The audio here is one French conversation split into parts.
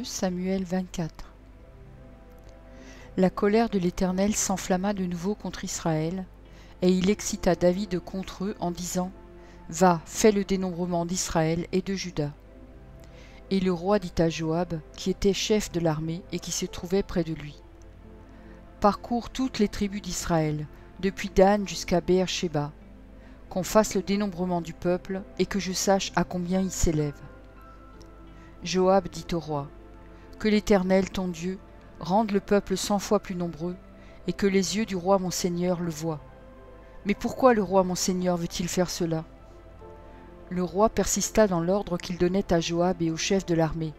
2 Samuel 24. La colère de l'Éternel s'enflamma de nouveau contre Israël, et il excita David contre eux en disant : Va, fais le dénombrement d'Israël et de Juda. Et le roi dit à Joab, qui était chef de l'armée et qui se trouvait près de lui : Parcours toutes les tribus d'Israël, depuis Dan jusqu'à Béer-Shéba, qu'on fasse le dénombrement du peuple et que je sache à combien il s'élève. Joab dit au roi : Que l'Éternel, ton Dieu, rende le peuple 100 fois plus nombreux, et que les yeux du roi mon seigneur le voient. Mais pourquoi le roi mon seigneur veut-il faire cela ? Le roi persista dans l'ordre qu'il donnait à Joab et aux chefs de l'armée.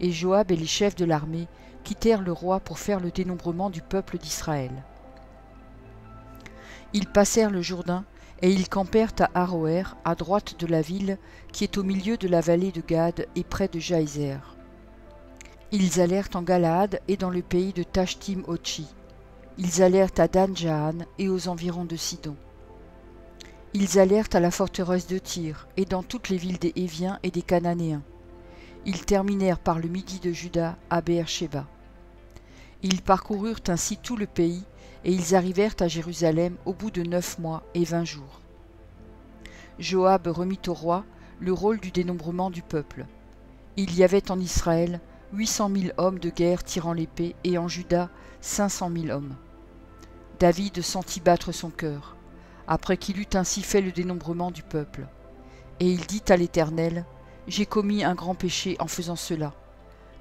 Et Joab et les chefs de l'armée quittèrent le roi pour faire le dénombrement du peuple d'Israël. Ils passèrent le Jourdain, et ils campèrent à Aroër, à droite de la ville, qui est au milieu de la vallée de Gad et près de Jaézer. Ils allèrent en Galaad et dans le pays de Tashtim-Otchi. Ils allèrent à Dan-Jaan et aux environs de Sidon. Ils allèrent à la forteresse de Tyr et dans toutes les villes des Héviens et des Cananéens. Ils terminèrent par le midi de Juda à Béer-Shéba. Ils parcoururent ainsi tout le pays, et ils arrivèrent à Jérusalem au bout de 9 mois et 20 jours. Joab remit au roi le rôle du dénombrement du peuple. Il y avait en Israël 800 000 hommes de guerre tirant l'épée, et en Juda 500 000 hommes. David sentit battre son cœur, après qu'il eut ainsi fait le dénombrement du peuple. Et il dit à l'Éternel : J'ai commis un grand péché en faisant cela.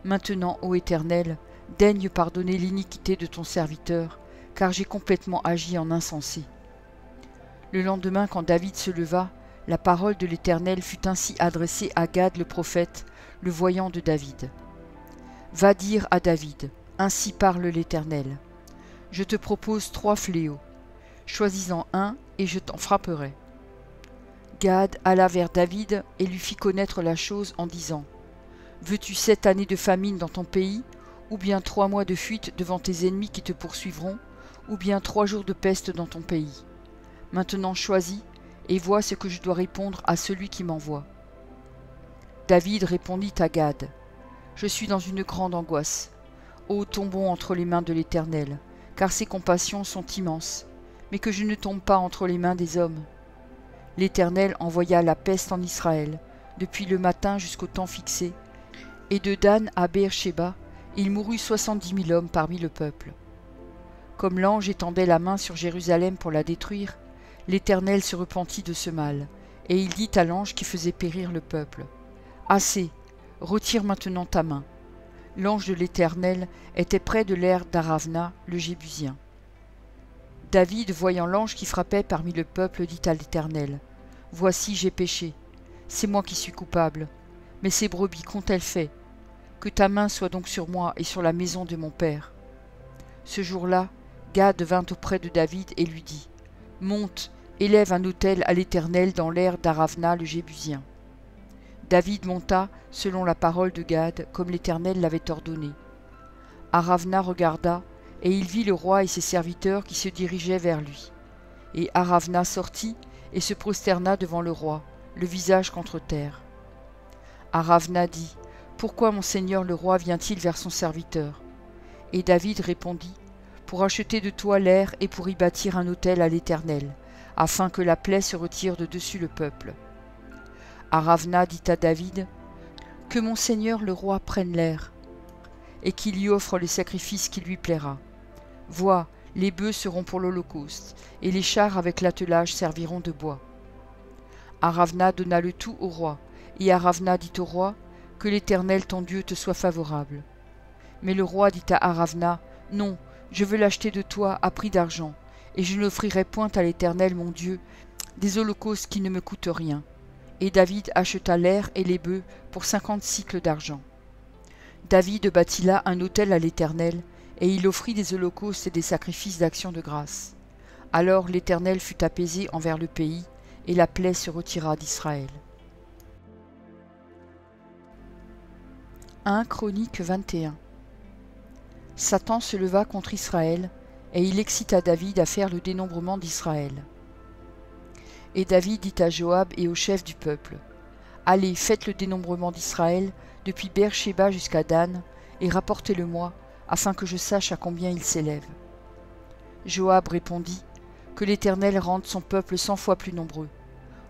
Maintenant, ô Éternel, daigne pardonner l'iniquité de ton serviteur, car j'ai complètement agi en insensé. Le lendemain, quand David se leva, la parole de l'Éternel fut ainsi adressée à Gad le prophète, le voyant de David. Va dire à David : Ainsi parle l'Éternel. Je te propose 3 fléaux. Choisis-en un, et je t'en frapperai. Gad alla vers David et lui fit connaître la chose en disant : Veux-tu 7 années de famine dans ton pays, ou bien 3 mois de fuite devant tes ennemis qui te poursuivront, ou bien 3 jours de peste dans ton pays ? Maintenant choisis, et vois ce que je dois répondre à celui qui m'envoie. David répondit à Gad : Je suis dans une grande angoisse. Ô, tombons entre les mains de l'Éternel, car ses compassions sont immenses, mais que je ne tombe pas entre les mains des hommes. L'Éternel envoya la peste en Israël, depuis le matin jusqu'au temps fixé, et de Dan à Béer-Shéba, il mourut 70 000 hommes parmi le peuple. Comme l'ange étendait la main sur Jérusalem pour la détruire, l'Éternel se repentit de ce mal, et il dit à l'ange qui faisait périr le peuple : Assez, retire maintenant ta main. L'ange de l'Éternel était près de l'aire d'Aravna, le Jébusien. David, voyant l'ange qui frappait parmi le peuple, dit à l'Éternel : Voici, j'ai péché, c'est moi qui suis coupable, mais ces brebis qu'ont-elles fait ? Que ta main soit donc sur moi et sur la maison de mon père. Ce jour-là, Gad vint auprès de David et lui dit : Monte, élève un autel à l'Éternel dans l'aire d'Aravna le Jébusien. David monta, selon la parole de Gad, comme l'Éternel l'avait ordonné. Aravna regarda, et il vit le roi et ses serviteurs qui se dirigeaient vers lui. Et Aravna sortit et se prosterna devant le roi, le visage contre terre. Aravna dit : Pourquoi mon seigneur le roi vient-il vers son serviteur ? Et David répondit : Pour acheter de toi l'aire et pour y bâtir un autel à l'Éternel, afin que la plaie se retire de dessus le peuple. Aravna dit à David : Que mon seigneur le roi prenne l'aire, et qu'il y offre le sacrifice qui lui plaira. Vois, les bœufs seront pour l'holocauste, et les chars avec l'attelage serviront de bois. Aravna donna le tout au roi, et Aravna dit au roi : Que l'Éternel ton Dieu te soit favorable. Mais le roi dit à Aravna : Non, je veux l'acheter de toi à prix d'argent, et je n'offrirai point à l'Éternel mon Dieu des holocaustes qui ne me coûtent rien. Et David acheta l'aire et les bœufs pour 50 sicles d'argent. David bâtit là un autel à l'Éternel, et il offrit des holocaustes et des sacrifices d'action de grâce. Alors l'Éternel fut apaisé envers le pays, et la plaie se retira d'Israël. 1 Chroniques 21. Satan se leva contre Israël, et il excita David à faire le dénombrement d'Israël. Et David dit à Joab et aux chefs du peuple : Allez, faites le dénombrement d'Israël depuis Beer-Shéba jusqu'à Dan, et rapportez-le-moi, afin que je sache à combien il s'élève. » Joab répondit, « Que l'Éternel rende son peuple 100 fois plus nombreux.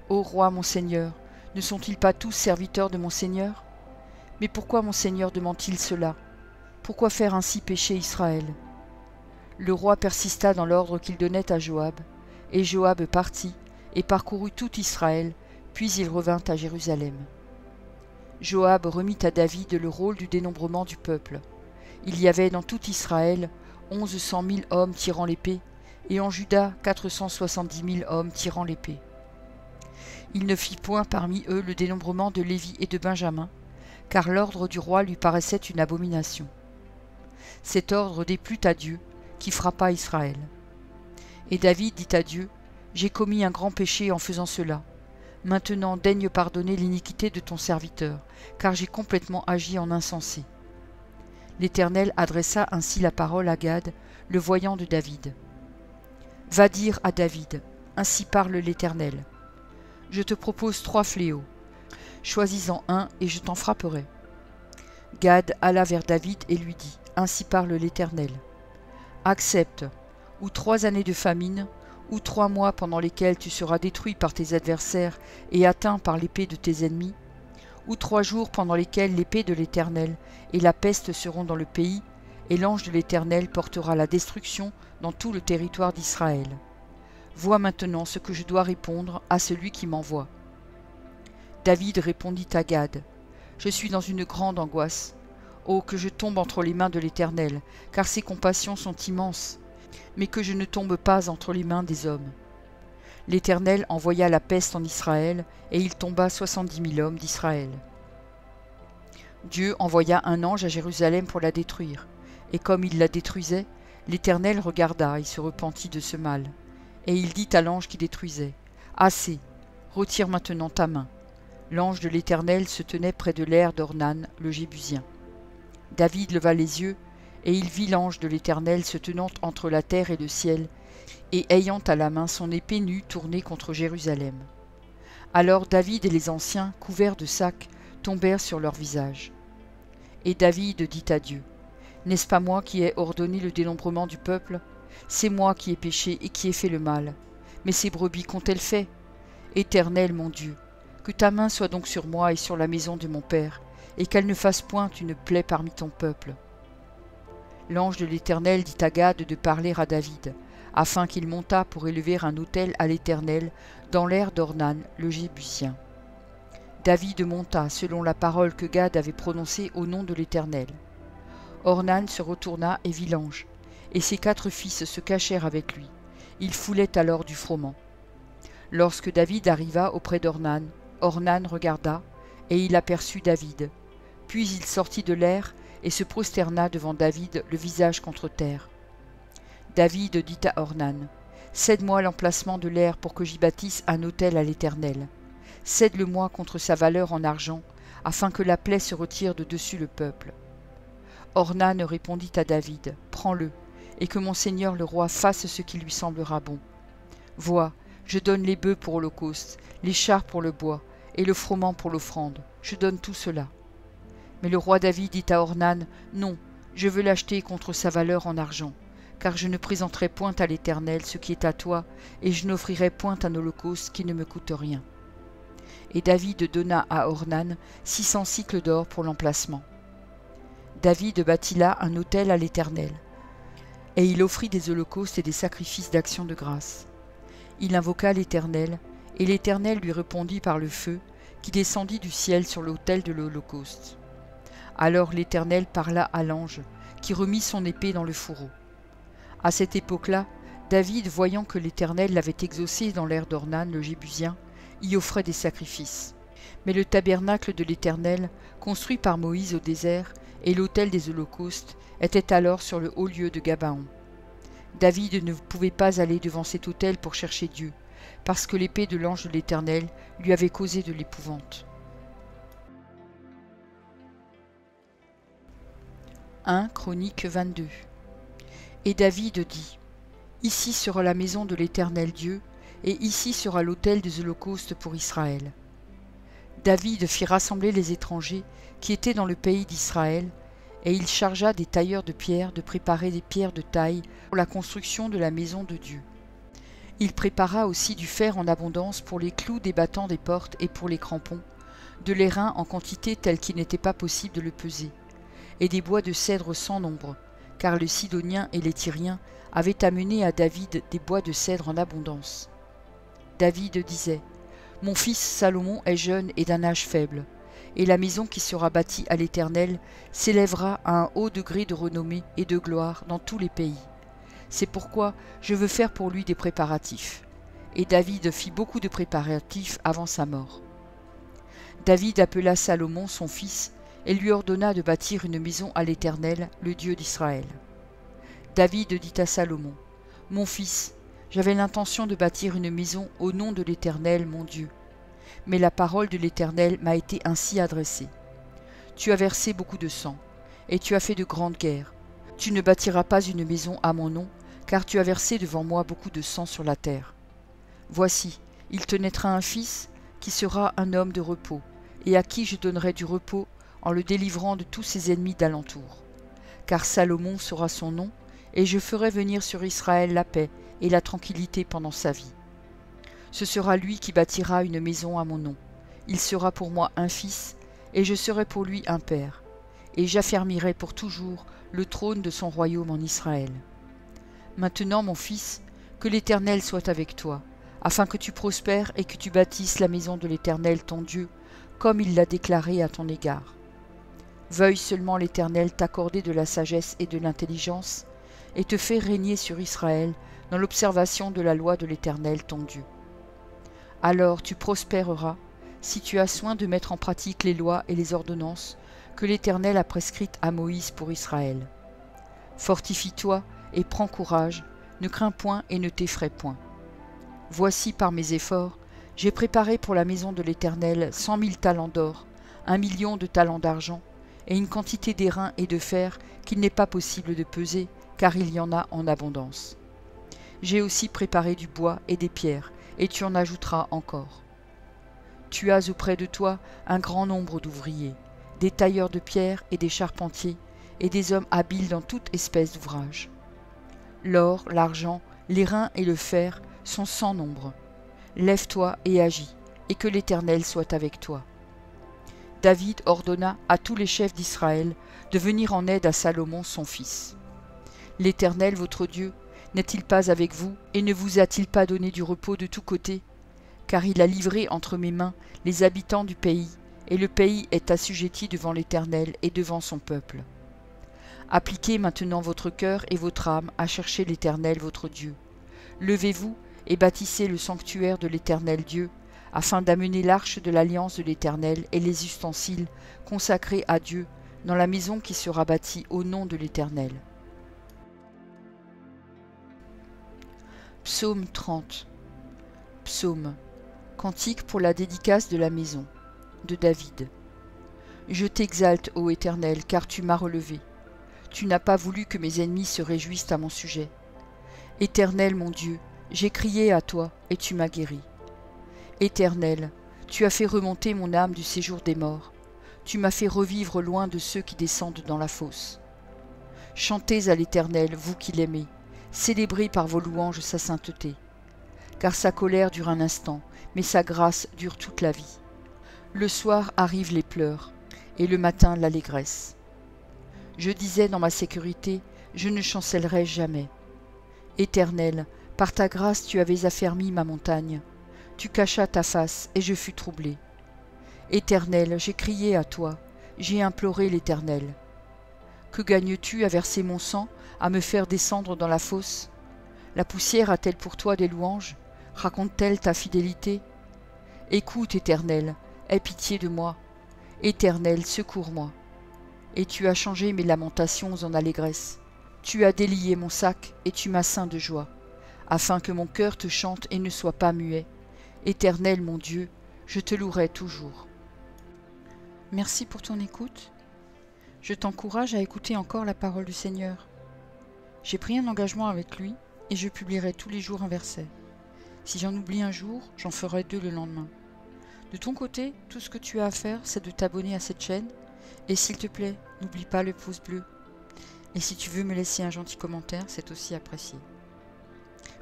Ô roi, mon seigneur, ne sont-ils pas tous serviteurs de mon seigneur? Mais pourquoi mon seigneur demande-t-il cela? Pourquoi faire ainsi pécher Israël? » Le roi persista dans l'ordre qu'il donnait à Joab, et Joab partit et parcourut tout Israël, puis il revint à Jérusalem. Joab remit à David le rôle du dénombrement du peuple. Il y avait dans tout Israël 1100 000 hommes tirant l'épée, et en Juda 470 000 hommes tirant l'épée. Il ne fit point parmi eux le dénombrement de Lévi et de Benjamin, car l'ordre du roi lui paraissait une abomination. Cet ordre déplut à Dieu, qui frappa Israël. Et David dit à Dieu, « J'ai commis un grand péché en faisant cela. Maintenant daigne pardonner l'iniquité de ton serviteur, car j'ai complètement agi en insensé. » L'Éternel adressa ainsi la parole à Gad, le voyant de David. « Va dire à David, ainsi parle l'Éternel. Je te propose 3 fléaux. Choisis-en un et je t'en frapperai. » Gad alla vers David et lui dit, « Ainsi parle l'Éternel. Accepte, ou 3 années de famine, ou 3 mois pendant lesquels tu seras détruit par tes adversaires et atteint par l'épée de tes ennemis, ou 3 jours pendant lesquels l'épée de l'Éternel et la peste seront dans le pays, et l'ange de l'Éternel portera la destruction dans tout le territoire d'Israël. Vois maintenant ce que je dois répondre à celui qui m'envoie. » David répondit à Gad, « Je suis dans une grande angoisse. Oh, que je tombe entre les mains de l'Éternel, car ses compassions sont immenses, mais que je ne tombe pas entre les mains des hommes. » L'Éternel envoya la peste en Israël, et il tomba 70 000 hommes d'Israël. Dieu envoya un ange à Jérusalem pour la détruire, et comme il la détruisait, l'Éternel regarda et se repentit de ce mal. Et il dit à l'ange qui détruisait, « Assez, retire maintenant ta main. » L'ange de l'Éternel se tenait près de l'aire d'Ornan, le Jébusien. David leva les yeux, et il vit l'ange de l'Éternel se tenant entre la terre et le ciel, et ayant à la main son épée nue tournée contre Jérusalem. Alors David et les anciens, couverts de sacs, tombèrent sur leur visage. Et David dit à Dieu, « N'est-ce pas moi qui ai ordonné le dénombrement du peuple? C'est moi qui ai péché et qui ai fait le mal. Mais ces brebis qu'ont-elles fait? Éternel mon Dieu, que ta main soit donc sur moi et sur la maison de mon père, et qu'elle ne fasse point une plaie parmi ton peuple. » L'ange de l'Éternel dit à Gad de parler à David, afin qu'il montât pour élever un autel à l'Éternel dans l'aire d'Ornan, le Jébusien. David monta selon la parole que Gad avait prononcée au nom de l'Éternel. Ornan se retourna et vit l'ange, et ses 4 fils se cachèrent avec lui. Ils foulaient alors du froment. Lorsque David arriva auprès d'Ornan, Ornan regarda, et il aperçut David. Puis il sortit de l'aire et se prosterna devant David, le visage contre terre. David dit à Ornan, « Cède-moi l'emplacement de l'aire pour que j'y bâtisse un autel à l'Éternel. Cède-le-moi contre sa valeur en argent, afin que la plaie se retire de dessus le peuple. » Ornan répondit à David, « Prends-le, et que mon seigneur le roi fasse ce qui lui semblera bon. Vois, je donne les bœufs pour l'holocauste, les chars pour le bois, et le froment pour l'offrande. Je donne tout cela. » Mais le roi David dit à Ornan, « Non, je veux l'acheter contre sa valeur en argent, car je ne présenterai point à l'Éternel ce qui est à toi, et je n'offrirai point un holocauste qui ne me coûte rien. » Et David donna à Ornan 600 sicles d'or pour l'emplacement. David bâtit là un autel à l'Éternel, et il offrit des holocaustes et des sacrifices d'action de grâce. Il invoqua l'Éternel, et l'Éternel lui répondit par le feu, qui descendit du ciel sur l'autel de l'holocauste. Alors l'Éternel parla à l'ange, qui remit son épée dans le fourreau. À cette époque-là, David, voyant que l'Éternel l'avait exaucé dans l'aire d'Ornan, le Jébusien, y offrait des sacrifices. Mais le tabernacle de l'Éternel, construit par Moïse au désert, et l'autel des holocaustes, étaient alors sur le haut lieu de Gabaon. David ne pouvait pas aller devant cet autel pour chercher Dieu, parce que l'épée de l'ange de l'Éternel lui avait causé de l'épouvante. 1 Chroniques 22. Et David dit, « Ici sera la maison de l'Éternel Dieu, et ici sera l'autel des holocaustes pour Israël. » David fit rassembler les étrangers qui étaient dans le pays d'Israël, et il chargea des tailleurs de pierre de préparer des pierres de taille pour la construction de la maison de Dieu. Il prépara aussi du fer en abondance pour les clous des battants des portes et pour les crampons, de l'airain en quantité telle qu'il n'était pas possible de le peser, et des bois de cèdre sans nombre, car les Sidoniens et les Tyriens avaient amené à David des bois de cèdre en abondance. David disait : « Mon fils Salomon est jeune et d'un âge faible, et la maison qui sera bâtie à l'Éternel s'élèvera à un haut degré de renommée et de gloire dans tous les pays. C'est pourquoi je veux faire pour lui des préparatifs. » Et David fit beaucoup de préparatifs avant sa mort. David appela Salomon son fils et lui ordonna de bâtir une maison à l'Éternel, le Dieu d'Israël. David dit à Salomon : « Mon fils, j'avais l'intention de bâtir une maison au nom de l'Éternel, mon Dieu. Mais la parole de l'Éternel m'a été ainsi adressée. Tu as versé beaucoup de sang, et tu as fait de grandes guerres. Tu ne bâtiras pas une maison à mon nom, car tu as versé devant moi beaucoup de sang sur la terre. Voici, il te naîtra un fils qui sera un homme de repos, et à qui je donnerai du repos en le délivrant de tous ses ennemis d'alentour. Car Salomon sera son nom, et je ferai venir sur Israël la paix et la tranquillité pendant sa vie. Ce sera lui qui bâtira une maison à mon nom. Il sera pour moi un fils, et je serai pour lui un père, et j'affermirai pour toujours le trône de son royaume en Israël. Maintenant, mon fils, que l'Éternel soit avec toi, afin que tu prospères et que tu bâtisses la maison de l'Éternel ton Dieu, comme il l'a déclaré à ton égard. Veuille seulement l'Éternel t'accorder de la sagesse et de l'intelligence, et te faire régner sur Israël dans l'observation de la loi de l'Éternel ton Dieu. Alors tu prospéreras, si tu as soin de mettre en pratique les lois et les ordonnances que l'Éternel a prescrites à Moïse pour Israël. Fortifie-toi et prends courage, ne crains point et ne t'effraie point. Voici par mes efforts, j'ai préparé pour la maison de l'Éternel 100 000 talents d'or, 1 million de talents d'argent, et une quantité d'airain et de fer qu'il n'est pas possible de peser, car il y en a en abondance. J'ai aussi préparé du bois et des pierres, et tu en ajouteras encore. Tu as auprès de toi un grand nombre d'ouvriers, des tailleurs de pierre et des charpentiers, et des hommes habiles dans toute espèce d'ouvrage. L'or, l'argent, l'airain et le fer sont sans nombre. Lève-toi et agis, et que l'Éternel soit avec toi. » David ordonna à tous les chefs d'Israël de venir en aide à Salomon son fils. « L'Éternel votre Dieu n'est-il pas avec vous, et ne vous a-t-il pas donné du repos de tous côtés? Car il a livré entre mes mains les habitants du pays, et le pays est assujetti devant l'Éternel et devant son peuple. Appliquez maintenant votre cœur et votre âme à chercher l'Éternel votre Dieu. Levez-vous et bâtissez le sanctuaire de l'Éternel Dieu, afin d'amener l'arche de l'alliance de l'Éternel et les ustensiles consacrés à Dieu dans la maison qui sera bâtie au nom de l'Éternel. » Psaume 30. Psaume. Cantique pour la dédicace de la maison, de David. Je t'exalte, ô Éternel, car tu m'as relevé. Tu n'as pas voulu que mes ennemis se réjouissent à mon sujet. Éternel mon Dieu, j'ai crié à toi, et tu m'as guéri. Éternel, tu as fait remonter mon âme du séjour des morts. Tu m'as fait revivre loin de ceux qui descendent dans la fosse. Chantez à l'Éternel, vous qui l'aimez. Célébrez par vos louanges sa sainteté. Car sa colère dure un instant, mais sa grâce dure toute la vie. Le soir arrivent les pleurs, et le matin l'allégresse. Je disais dans ma sécurité, je ne chancellerai jamais. Éternel, par ta grâce tu avais affermi ma montagne. Tu cachas ta face, et je fus troublé. Éternel, j'ai crié à toi, j'ai imploré l'Éternel. Que gagnes-tu à verser mon sang, à me faire descendre dans la fosse? La poussière a-t-elle pour toi des louanges? Raconte-t-elle ta fidélité? Écoute, Éternel, aie pitié de moi. Éternel, secours-moi. Et tu as changé mes lamentations en allégresse. Tu as délié mon sac, et tu m'as ceint de joie, afin que mon cœur te chante et ne soit pas muet. Éternel mon Dieu, je te louerai toujours. Merci pour ton écoute. Je t'encourage à écouter encore la parole du Seigneur. J'ai pris un engagement avec lui et je publierai tous les jours un verset. Si j'en oublie un jour, j'en ferai 2 le lendemain. De ton côté, tout ce que tu as à faire, c'est de t'abonner à cette chaîne. Et s'il te plaît, n'oublie pas le pouce bleu. Et si tu veux me laisser un gentil commentaire, c'est aussi apprécié.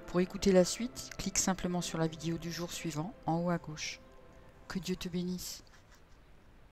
Pour écouter la suite, clique simplement sur la vidéo du jour suivant, en haut à gauche. Que Dieu te bénisse.